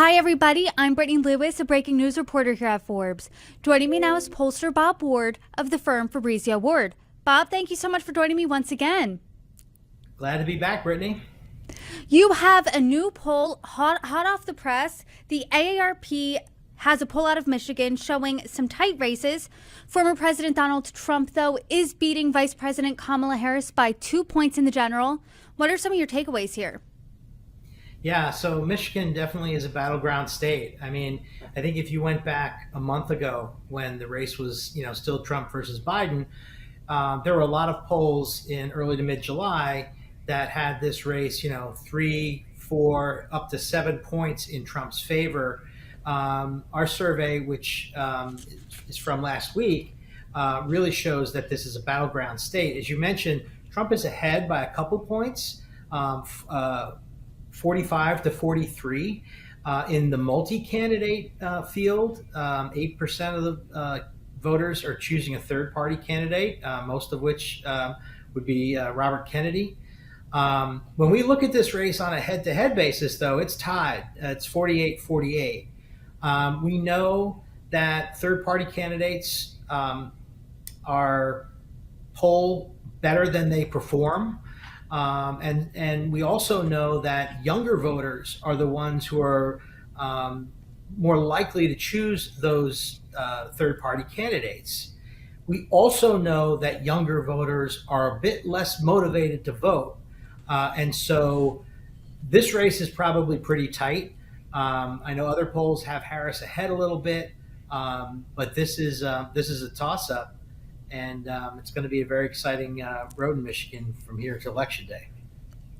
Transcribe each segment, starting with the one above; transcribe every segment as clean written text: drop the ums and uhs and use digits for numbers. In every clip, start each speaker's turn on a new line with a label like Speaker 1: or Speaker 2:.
Speaker 1: Hi, everybody. I'm Brittany Lewis, a breaking news reporter here at Forbes. Joining me now is pollster Bob Ward of the firm Fabrizio Ward. Bob, thank you so much for joining me once again.
Speaker 2: Glad to be back, Brittany.
Speaker 1: You have a new poll hot off the press. The AARP has a poll out of Michigan showing some tight races. Former President Donald Trump, though, is beating Vice President Kamala Harris by 2 points in the general. What are some of your takeaways here?
Speaker 2: Yeah, so Michigan definitely is a battleground state. I mean, I think if you went back a month ago when the race was, still Trump versus Biden, there were a lot of polls in early to mid-July that had this race, 3, 4, up to 7 points in Trump's favor. Our survey, which is from last week, really shows that this is a battleground state. As you mentioned, Trump is ahead by a couple points. 45 to 43 in the multi-candidate field. 8% of the voters are choosing a third-party candidate, most of which would be Robert Kennedy. When we look at this race on a head-to-head basis, though, it's tied. It's 48-48. We know that third-party candidates are poll better than they perform. And we also know that younger voters are the ones who are more likely to choose those third-party candidates. We also know that younger voters are a bit less motivated to vote. And so this race is probably pretty tight. I know other polls have Harris ahead a little bit, but this is a toss-up. And it's going to be a very exciting road in Michigan from here to Election Day.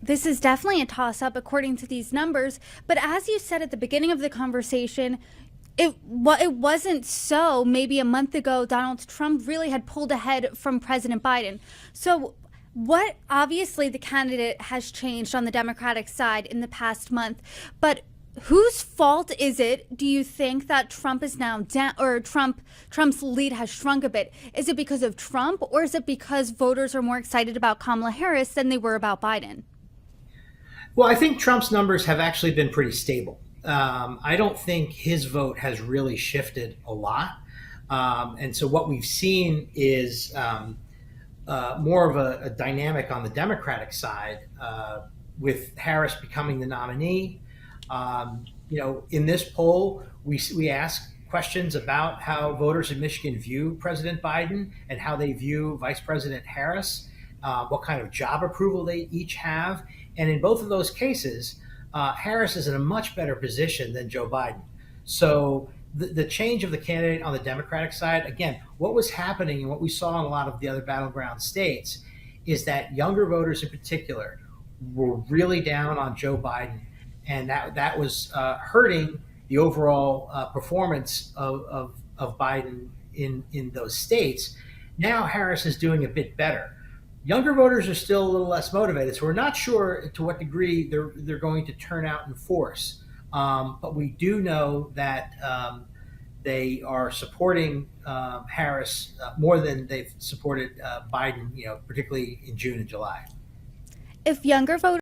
Speaker 1: This is definitely a toss-up according to these numbers. But as you said at the beginning of the conversation, it wasn't so. Maybe a month ago, Donald Trump really had pulled ahead from President Biden. So obviously the candidate has changed on the Democratic side in the past month. But whose fault is it, do you think, that Trump is now down, or Trump's lead has shrunk a bit? Is it because of Trump, or is it because voters are more excited about Kamala Harris than they were about Biden?
Speaker 2: Well, I think Trump's numbers have actually been pretty stable. I don't think his vote has really shifted a lot. And so what we've seen is more of a dynamic on the Democratic side, with Harris becoming the nominee. In this poll, we ask questions about how voters in Michigan view President Biden and how they view Vice President Harris, what kind of job approval they each have. And in both of those cases, Harris is in a much better position than Joe Biden. So the change of the candidate on the Democratic side, again, what was happening and what we saw in a lot of the other battleground states is that younger voters in particular were really down on Joe Biden. And that was hurting the overall performance of Biden in those states. Now Harris is doing a bit better. Younger voters are still a little less motivated, so we're not sure to what degree they're going to turn out in force. But we do know that they are supporting Harris more than they've supported Biden, particularly in June and July.
Speaker 1: If younger voters